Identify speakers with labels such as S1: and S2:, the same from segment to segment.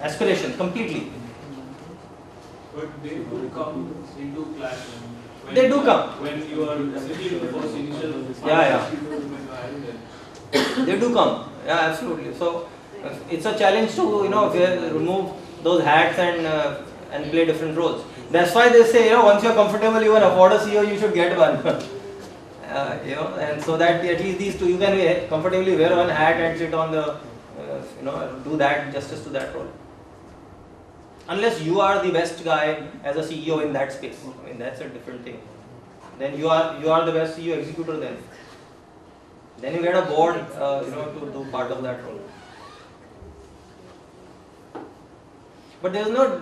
S1: aspiration completely.
S2: But they do come into clash.
S1: They do come.
S2: When you are sitting the first initial.
S1: Yeah. They do come. Yeah, absolutely. So it's a challenge to remove those hats and play different roles. That's why they say once you're comfortable, you can afford a CEO, you should get one. And so that at least these two you can comfortably wear one hat and sit on the do that justice to that role. Unless you are the best guy as a CEO in that space, I mean that's a different thing. Then you are the best CEO executor then. Then you get a board to do part of that role. But there is no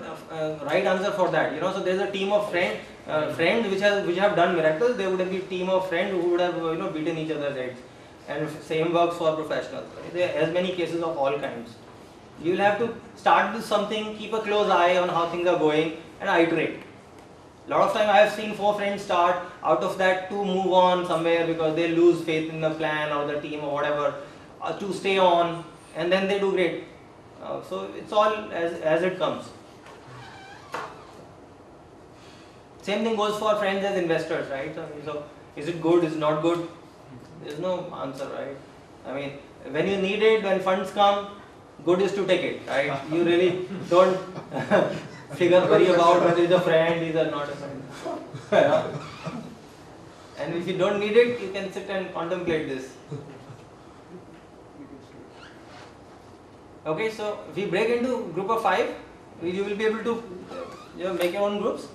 S1: right answer for that. So there is a team of friends which have done miracles. There would be a team of friends who would have beaten each other's heads. And same works for professionals. There are as many cases of all kinds. You will have to start with something, keep a close eye on how things are going, and iterate. A lot of time I have seen 4 friends start, out of that 2 move on somewhere because they lose faith in the plan or the team or whatever, to stay on, and then they do great. So it's all as it comes. Same thing goes for friends as investors, right? So is it good, is it not good? There's no answer, right? I mean, when you need it, when funds come, good is to take it, right? You really don't worry about whether it's a friend, is or not a friend. And if you don't need it, you can sit and contemplate this. Okay, so if we break into group of 5, you will be able to make your own groups.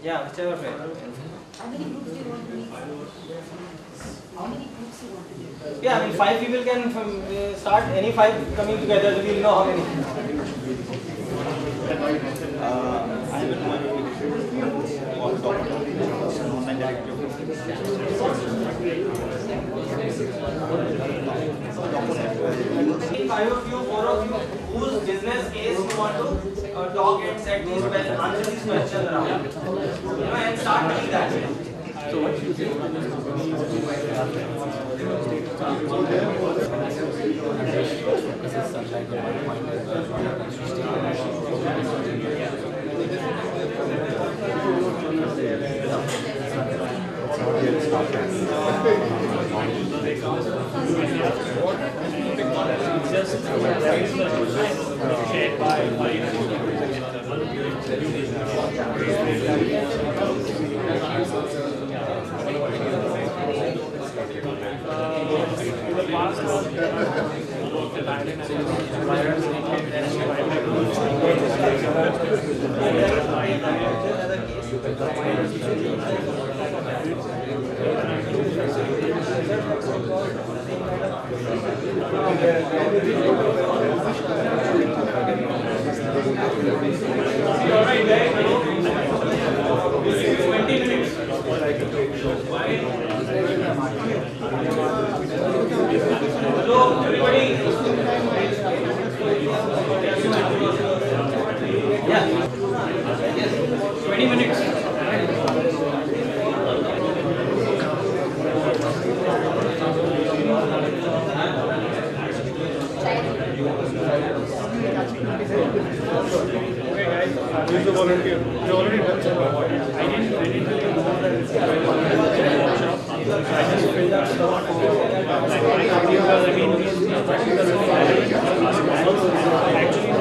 S1: Yeah, whichever way.
S3: How many groups do you want to meet? How many groups you want to meet?
S1: Yeah, I mean 5 people can start, any 5 coming together, so we'll know how many.
S4: I will online directory.
S1: 5 of you, 4 of you, whose business case you want to talk and set these answer these questions around. And start doing that. So what you say? Hello, everybody. Yeah. Yes. 20 minutes.
S2: Okay guys, who's the volunteer? You already done some. I didn't really know that workshop. I just filled up stuff because I mean these practical actually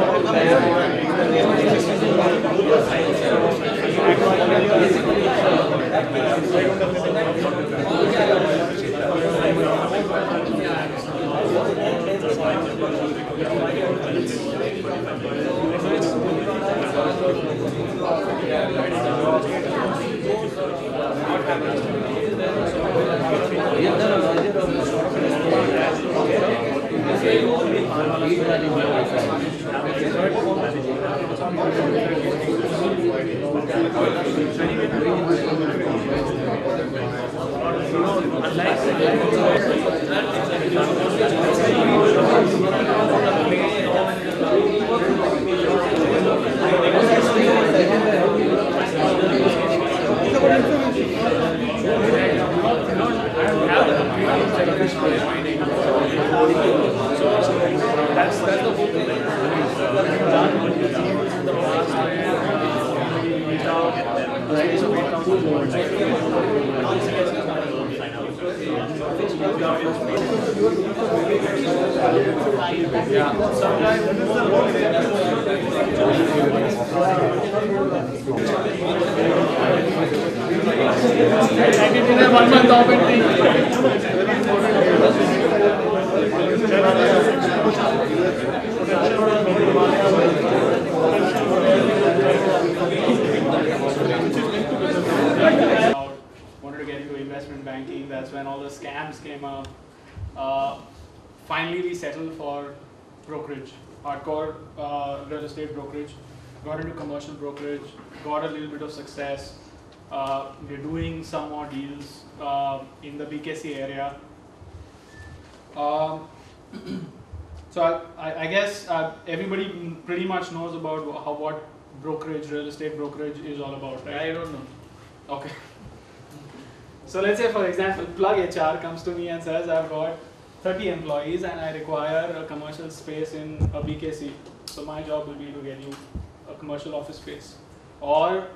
S2: is finding. So that's the whole thing. Done what you've done in the past where you reach out, right? So it comes to board. Yeah, sometimes I did in a 1 month off wanted to get into investment banking. That's when all the scams came up. Finally, we settled for brokerage, hardcore real estate brokerage. Got into commercial brokerage, got a little bit of success. We're doing some more deals in the BKC area. So I guess everybody pretty much knows about what brokerage, real estate brokerage is all about, right?
S5: I don't know.
S2: Okay. So let's say, for example, Plug HR comes to me and says, I've got 30 employees and I require a commercial space in a BKC. So my job will be to get you a commercial office space. Or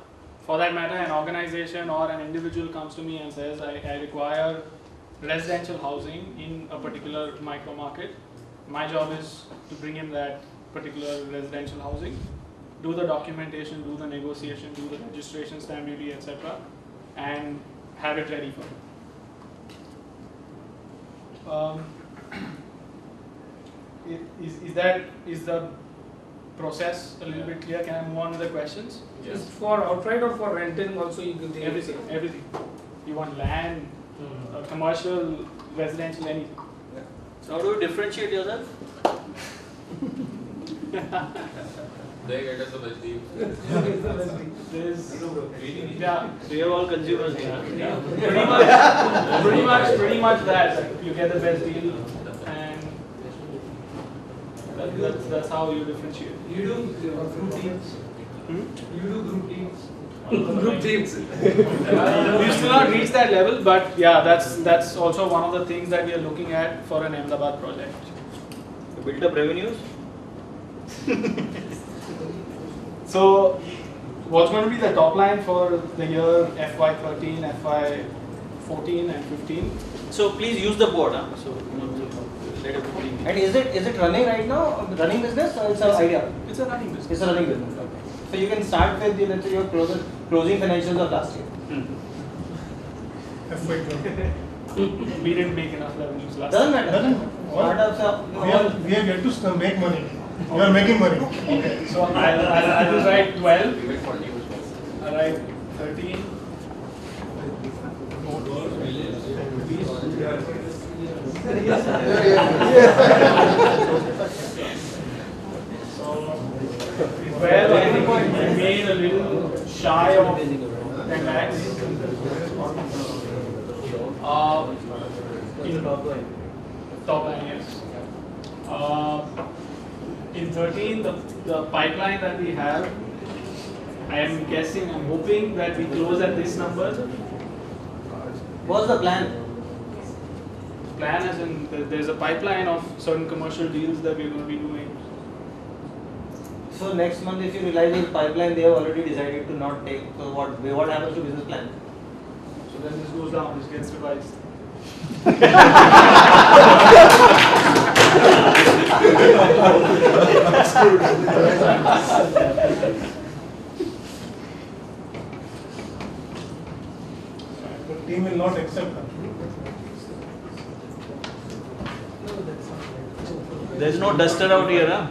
S2: for that matter, an organization or an individual comes to me and says, I require residential housing in a particular micro market. My job is to bring him that particular residential housing, do the documentation, do the negotiation, do the registration, stamp duty, etc., and have it ready for him. Is the process a little bit clear? Can I move on to the questions?
S5: Just for outright or for renting also you can take
S2: Everything, everything. You want land, commercial, residential, anything.
S5: So how do you differentiate yourself?
S6: They get us the best deal.
S2: Yeah,
S5: So you are all consumers here.
S2: yeah. Pretty much that. You get the best deal, and that's how you differentiate.
S5: You do group teams. You do group teams.
S2: Group teams. We still not reached that level, but yeah, that's also one of the things that we are looking at for an Ahmedabad project.
S5: You build up revenues.
S2: So, what's going to be the top line for the year FY13, FY14, and 15?
S5: So please use the board. So let everybody.
S1: And is it running right now? Running business or it's an idea?
S2: It's a running business.
S1: It's a running business. Okay. So you can start with let's say your closing financials of last year.
S2: We didn't make enough revenues last
S1: Doesn't
S2: year.
S1: matter. Startups
S7: We are yet to make money. We are making money.
S2: Okay, so I'll just write 12. I'll write 13. So, 12, I think we made a little shy of 10 lakhs. In top line, yes. In 13, the pipeline that we have, I am guessing, I'm hoping that we close at this number.
S1: what's the plan?
S2: Plan as in there's a pipeline of certain commercial deals that we're going to be doing.
S1: So next month, if you realize in pipeline they have already decided to not take, so what happens to business plan?
S2: So then this goes down, this gets revised.
S7: The team will not accept that.
S5: There is no duster out here, huh?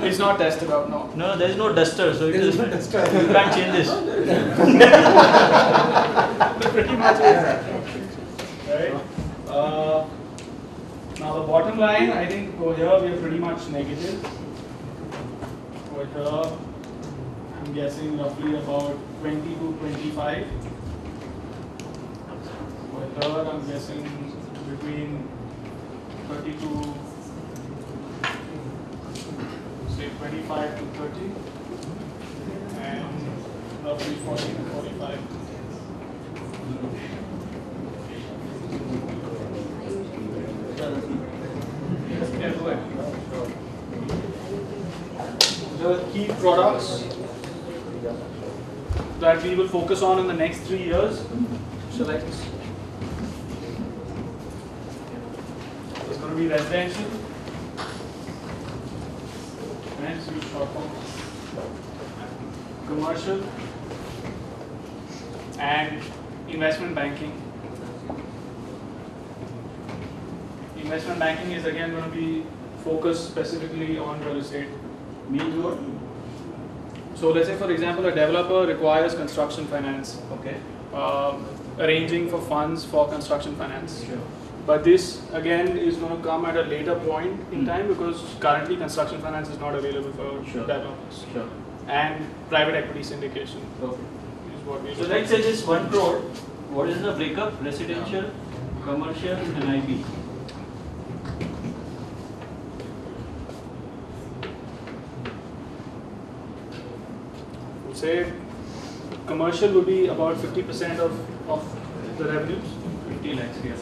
S2: It's not tested out now.
S5: No, there is no duster, so it is. You can't change this.
S2: Pretty much is. Right? Now the bottom line, I think over here we are pretty much negative. Over here, I'm guessing roughly about 20 to 25. Over here, I'm guessing between 30 to say 25 to 30, and roughly 40 to 45. Yeah, go ahead. The key products that we will focus on in the next 3 years. Select. It's going to be residential. Next, use short form. Commercial and investment banking. Investment banking is again going to be focused specifically on real estate.
S4: Means what?
S2: So let's say, for example, a developer requires construction finance,
S4: Okay.
S2: arranging for funds for construction finance.
S4: Sure.
S2: But this again is going to come at a later point in time because currently construction finance is not available for
S4: Sure.
S2: developers.
S4: Sure.
S2: And private equity syndication
S4: Okay.
S2: is what we
S4: So let's say this 1 crore, what is the breakup? Residential, commercial and IB.
S2: say commercial would be about 50% of the revenues.
S4: 50 lakhs, yeah.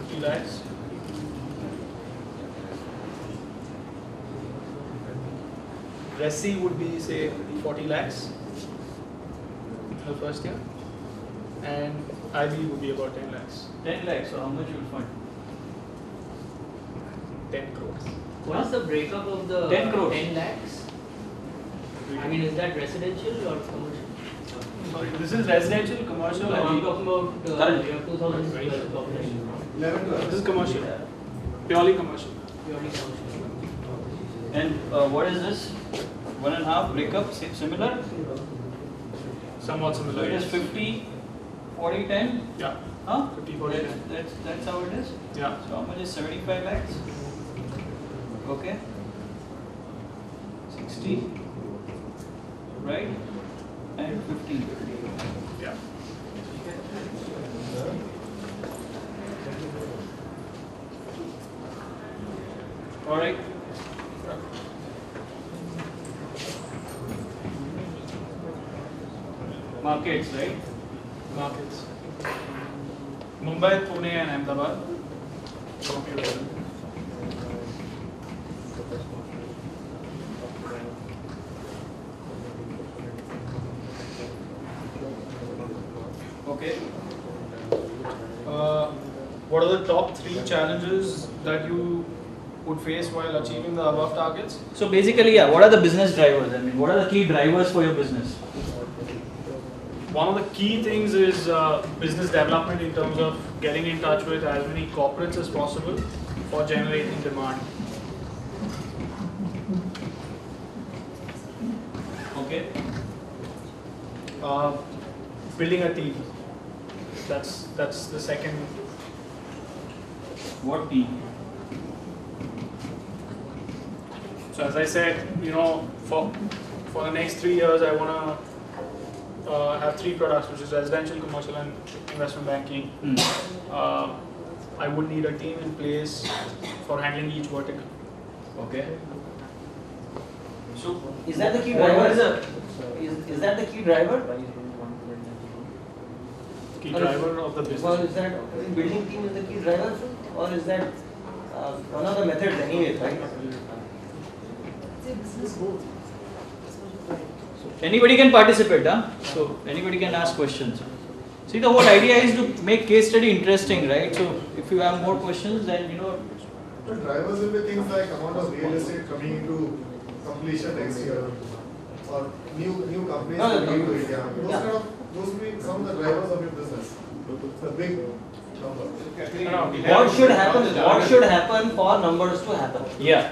S2: 50 lakhs. Resi would be say 40 lakhs in the first year, and IB would be about 10 lakhs.
S4: 10 lakhs, so how much you will fund?
S2: 10 crores.
S5: What is the breakup of the
S4: 10 crores.
S5: 10 lakhs? I mean, is that residential or commercial?
S2: Sorry, this is residential, commercial,
S5: No, I'm
S2: and
S5: talking about
S4: Current.
S5: your 2012 population.
S2: this is commercial, purely commercial.
S5: Purely commercial.
S4: And what is this? 1.5 breakup, similar?
S2: Somewhat
S4: So
S2: similar.
S4: it is
S2: yes.
S4: 50, 40, 10?
S2: Yeah,
S4: Huh?
S2: 50, 40.
S4: That's how it is?
S2: Yeah.
S4: So how much is 75 lakhs? Okay. 60. Right? And 15.
S2: Yeah.
S4: Alright. Markets, right?
S2: Markets. Mumbai, Pune, and Ahmedabad.
S4: Okay.
S2: What are the top 3 challenges that you would face while achieving the above targets?
S4: So basically, yeah, what are the business drivers? I mean, what are the key drivers for your business?
S2: One of the key things is business development in terms of getting in touch with as many corporates as possible for generating demand.
S4: Okay.
S2: Building a team. That's the second.
S4: What team?
S2: So as I said, for the next 3 years, I want to have 3 products, which is residential, commercial, and investment banking. I would need a team in place for handling each vertical.
S4: Okay. So
S1: Is that the key
S4: what
S1: driver?
S4: is the
S1: Is that the key driver?
S2: Key driver of the
S1: Or
S2: business.
S1: is that building team is the key driver, or is that one of the methods anyway, right?
S3: It's a business goal.
S4: anybody can participate, huh? So anybody can ask questions. See, the whole idea is to make case study interesting, right? So if you have more questions, then
S8: The drivers will be things like amount of real estate coming into completion next year, or new companies
S1: No, no,
S8: coming
S1: no.
S8: into India. Those will be some of the drivers of your business. The big number.
S1: What should happen? What should happen for numbers to happen?
S4: yeah.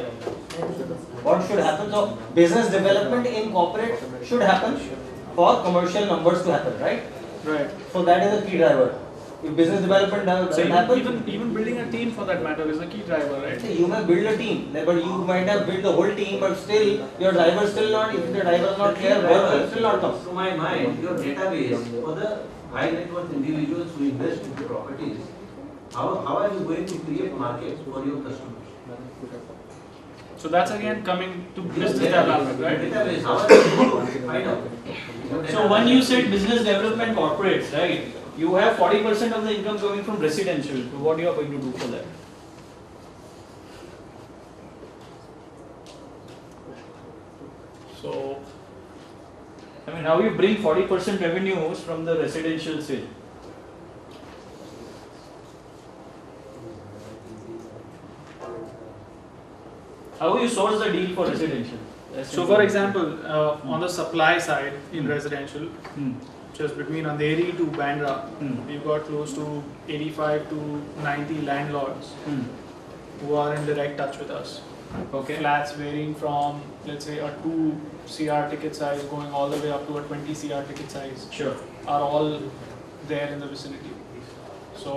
S1: What should happen? So business development in corporate should happen for commercial numbers to happen, right?
S2: Right.
S1: So that is a key driver. If business development
S2: So
S1: doesn't happen,
S2: even building a team for that matter is a key driver, right?
S1: you may build a team, but you might have built the whole team, but still your driver is still not. If the driver is not clear, work will still not come.
S9: To my mind, your database for the high net worth individuals who invest into properties, how are you going to create markets for your customers?
S2: So that's again coming to business development, right?
S9: Database, how are you going to find out?
S4: So when you said business development corporates, right? You have 40% of the income coming from residential. So what you are going to do for that?
S2: So
S4: I mean, how you bring 40% revenues from the residential sale? How you source the deal for residential?
S2: So for example, on the supply side in residential,
S4: Hmm.
S2: just between Andheri to Bandra,
S4: Hmm.
S2: we've got close to 85 to 90 landlords
S4: Hmm.
S2: who are in direct touch with us.
S4: Okay.
S2: Flats varying from, let's say, a 2 CR ticket size going all the way up to a 20 CR ticket size
S4: Sure.
S2: are all there in the vicinity. So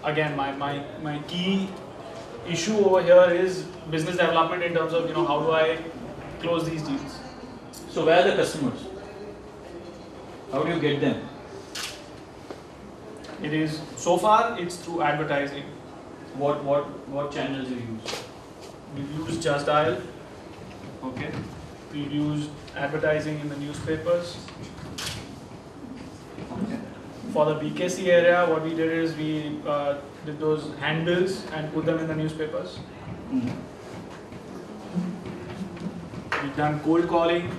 S2: again, my key issue over here is business development in terms of, you know, how do I close these deals?
S4: So where are the customers? How do you get them?
S2: It is, so far it's through advertising.
S4: What channels you use?
S2: We've used Just Dial,
S4: Okay.
S2: we've used advertising in the newspapers. For the BKC area, what we did is we did those handbills and put them in the newspapers.
S4: Hmm.
S2: We've done cold calling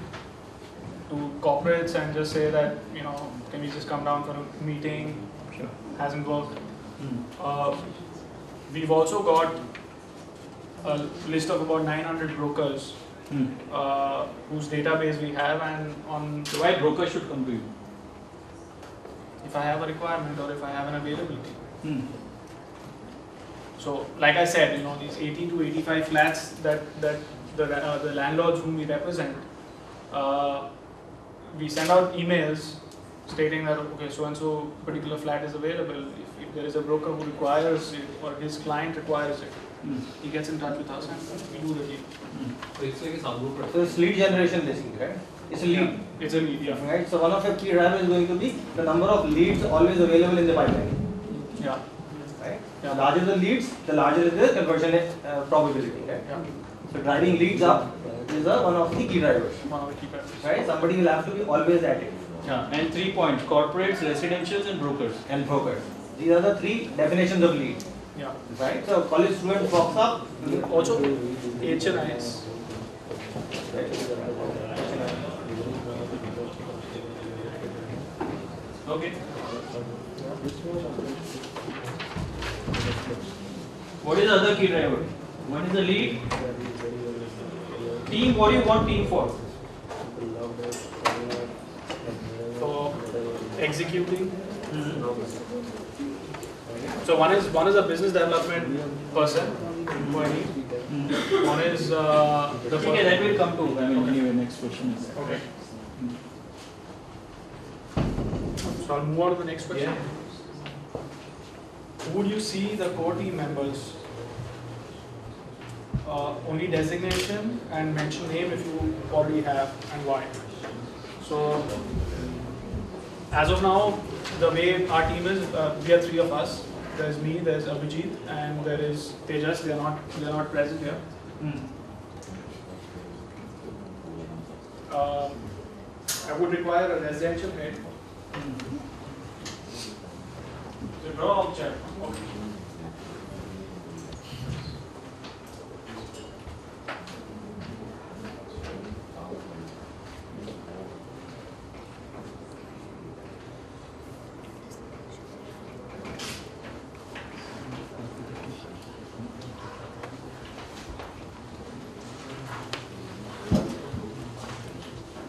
S2: to corporates and just say that, you know, can we just come down for a meeting?
S4: Sure.
S2: Hasn't worked.
S4: Hmm.
S2: We've also got a list of about 900 brokers
S4: Hmm.
S2: whose database we have, and on
S4: So why brokers should come to you?
S2: if I have a requirement or if I have an availability.
S4: Hmm.
S2: So, like I said, you know, these 80 to 85 flats that the landlords whom we represent, we send out emails stating that, okay, so and so particular flat is available. If there is a broker who requires it or his client requires it,
S4: Hmm.
S2: he gets in touch with us and we do the deal.
S6: So it's like a subgroup.
S1: So it's lead generation basically, right? It's a lead.
S2: It's a lead, yeah.
S1: Right? So one of your key drivers is going to be the number of leads always available in the pipeline.
S2: Yeah.
S1: Right?
S2: Yeah.
S1: The larger the leads, the larger is the conversion probability. Right?
S2: Yeah.
S1: So driving leads up is one of the key drivers.
S2: One of the key factors.
S1: Right? Somebody will have to be always at it.
S4: Yeah. And 3 points: corporates, residentials, and brokers.
S1: And brokers. These are the three definitions of lead.
S2: Yeah.
S1: Right? So college student walks up.
S2: Also, HNIs.
S4: Okay. What is the other key driver? One is the lead. Team. What do you want team for?
S2: For executing. So one is a business development person who I need. One is the
S4: Okay, that will come to. I mean, anyway, next question is.
S2: Okay. So I'll move on to the next question. Would you see the core team members? Only designation and mention name if you already have, and why. So as of now, the way our team is, we are 3 of us. There's me, there's Abhijit, and there is Tejas. They're not present here. I would require a residential head. So draw out check. Okay.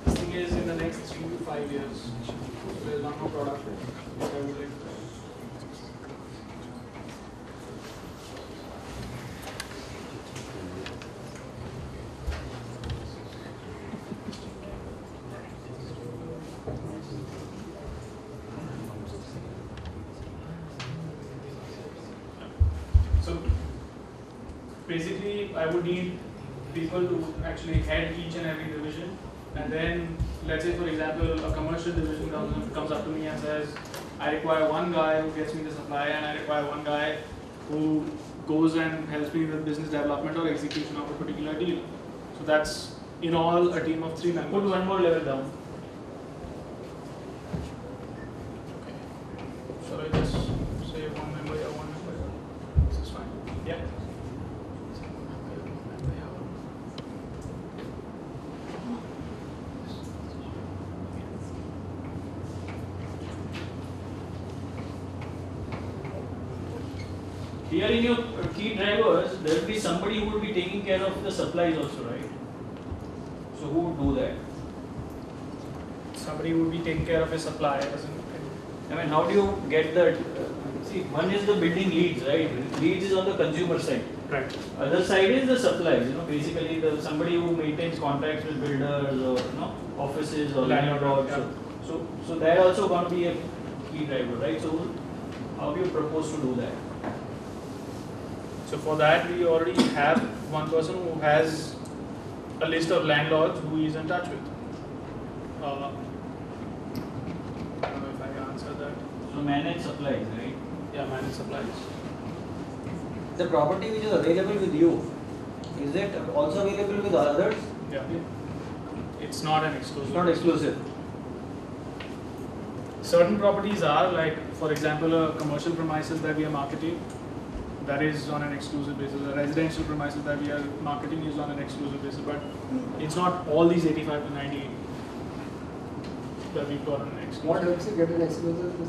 S2: This thing is in the next 3 to 5 years. So there's one more product which I would like to. So basically, I would need people to actually head each and every division, and then let's say, for example, a commercial division comes up to me and says, I require one guy who gets me the supply, and I require one guy who goes and helps me with business development or execution of a particular deal. So that's in all a team of 3 members.
S4: Put one more level down.
S2: Shall I just say one member here, one member here? This is fine. Yeah.
S4: Here in your key drivers, there will be somebody who will be taking care of the supplies also, right? So who would do that?
S2: Somebody would be taking care of his suppliers.
S4: I mean, how do you get that? See, one is the building leads, right? Leads is on the consumer side.
S2: Right.
S4: Other side is the supplies. Basically somebody who maintains contracts with builders or offices or landlords.
S2: Yeah.
S4: So that also going to be a key driver, right? So how do you propose to do that?
S2: So for that, we already have one person who has a list of landlords who he is in touch with. I don't know if I answered that.
S4: So manage supplies, right?
S2: Yeah, managed supplies.
S1: The property which is available with you, is it also available with others?
S2: Yeah. It's not an exclusive.
S1: It's not exclusive.
S2: Certain properties are, like for example, a commercial premises that we are marketing, that is on an exclusive basis. A residential premises that we are marketing is on an exclusive basis, but it's not all these 85 to 90 that we've got on an exclusive.
S5: What helps you get an exclusive?